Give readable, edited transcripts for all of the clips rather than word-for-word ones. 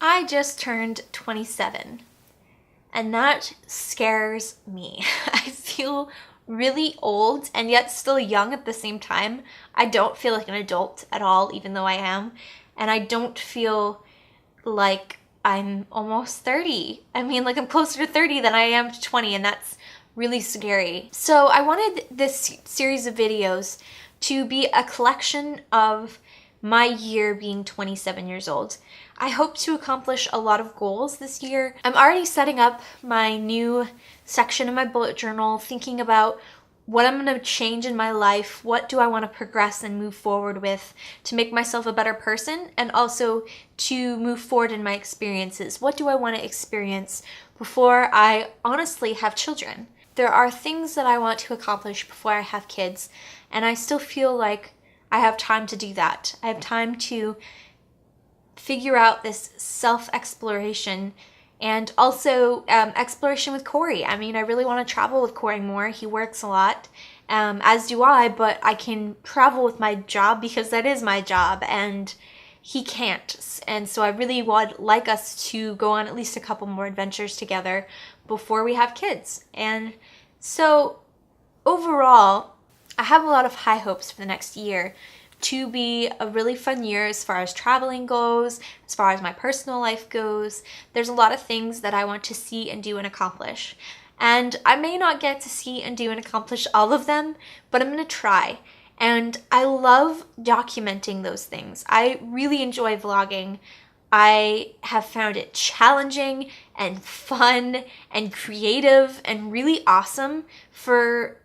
I just turned 27, and that scares me. I feel really old and yet still young at the same time. I don't feel like an adult at all, even though I am, and I don't feel like I'm almost 30. I mean, like I'm closer to 30 than I am to 20, and that's really scary. So I wanted this series of videos to be a collection of my year being 27 years old. I hope to accomplish a lot of goals this year. I'm already setting up my new section in my bullet journal, thinking about what I'm going to change in my life, what do I want to progress and move forward with to make myself a better person, and also to move forward in my experiences. What do I want to experience before I honestly have children? There are things that I want to accomplish before I have kids, and I still feel like I have time to do that. I have time to figure out this self-exploration and also exploration with Corey. I mean, I really want to travel with Corey more. He works a lot, as do I, but I can travel with my job because that is my job, and he can't. And so I really would like us to go on at least a couple more adventures together before we have kids. And so overall, I have a lot of high hopes for the next year to be a really fun year as far as traveling goes, as far as my personal life goes. There's a lot of things that I want to see and do and accomplish. And I may not get to see and do and accomplish all of them, but I'm going to try. And I love documenting those things. I really enjoy vlogging. I have found it challenging and fun and creative and really awesome for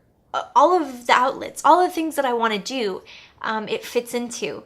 all of the outlets, all the things that I want to do. It fits into.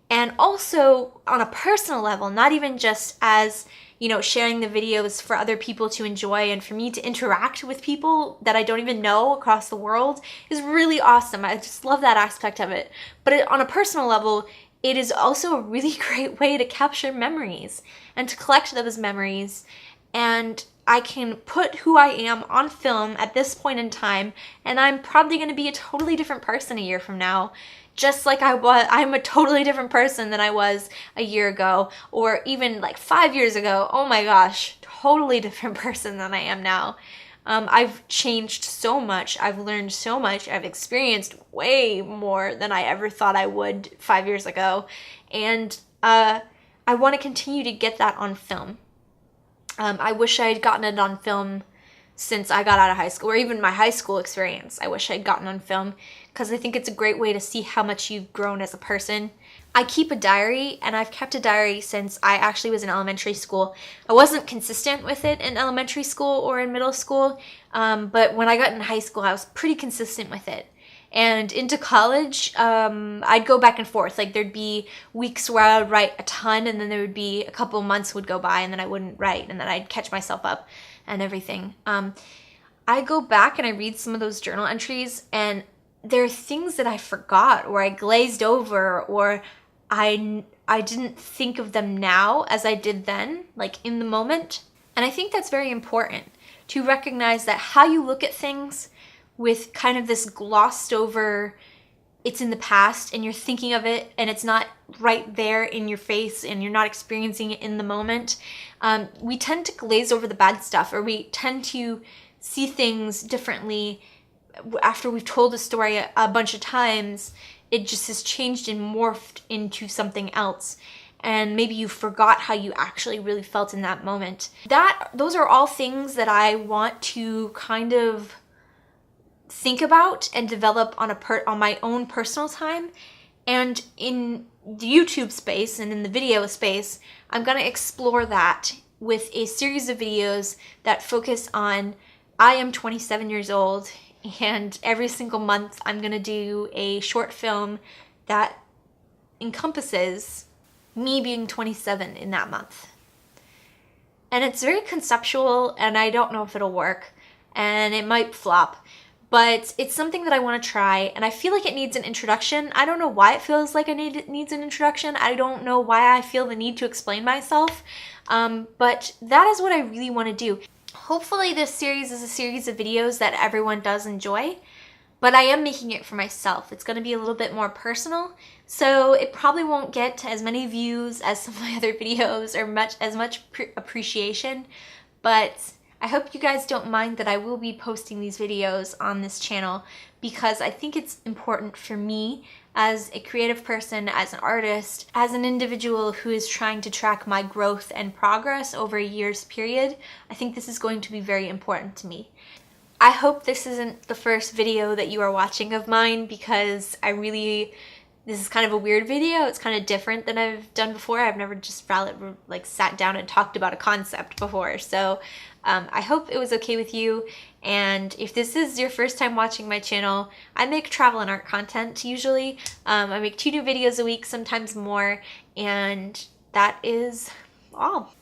And also on a personal level, not even just as, you know, sharing the videos for other people to enjoy and for me to interact with people that I don't even know across the world is really awesome. I just love that aspect of it. But on a personal level, it is also a really great way to capture memories and to collect those memories. And I can put who I am on film at this point in time, and I'm probably going to be a totally different person a year from now. Just like I'm a totally different person than I was a year ago, or even like 5 years ago. Oh my gosh, totally different person than I am now. I've changed so much. I've learned so much. I've experienced way more than I ever thought I would 5 years ago. And I want to continue to get that on film. I wish I had gotten it on film since I got out of high school, or even my high school experience. I wish I'd gotten on film because I think it's a great way to see how much you've grown as a person. I keep a diary, and I've kept a diary since I actually was in elementary school. I wasn't consistent with it in elementary school or in middle school, but when I got in high school, I was pretty consistent with it. And into college, I'd go back and forth. Like there'd be weeks where I would write a ton, and then there would be a couple of months would go by and then I wouldn't write, and then I'd catch myself up and everything. I go back and I read some of those journal entries, and there are things that I forgot, or I glazed over, or I didn't think of them now as I did then, like in the moment. And I think that's very important to recognize that how you look at things with kind of this glossed over, it's in the past and you're thinking of it and it's not right there in your face and you're not experiencing it in the moment. We tend to glaze over the bad stuff, or we tend to see things differently after we've told a story a bunch of times. It just has changed and morphed into something else. And maybe you forgot how you actually really felt in that moment. Those are all things that I want to kind of think about and develop on my own personal time. And in the YouTube space and in the video space, I'm going to explore that with a series of videos that focus on I am 27 years old, and every single month I'm going to do a short film that encompasses me being 27 in that month. And it's very conceptual, and I don't know if it'll work, and it might flop. But it's something that I want to try, and I feel like it needs an introduction. I don't know why it feels like it needs an introduction. I don't know why I feel the need to explain myself, but that is what I really want to do. Hopefully this series is a series of videos that everyone does enjoy, but I am making it for myself. It's going to be a little bit more personal, so it probably won't get as many views as some of my other videos or as much appreciation, but I hope you guys don't mind that I will be posting these videos on this channel, because I think it's important for me as a creative person, as an artist, as an individual who is trying to track my growth and progress over a year's period. I think this is going to be very important to me. I hope this isn't the first video that you are watching of mine, because this is kind of a weird video. It's kind of different than I've done before. I've never just like sat down and talked about a concept before. So I hope it was okay with you. And if this is your first time watching my channel, I make travel and art content usually. I make 2 new videos a week, sometimes more, and that is all.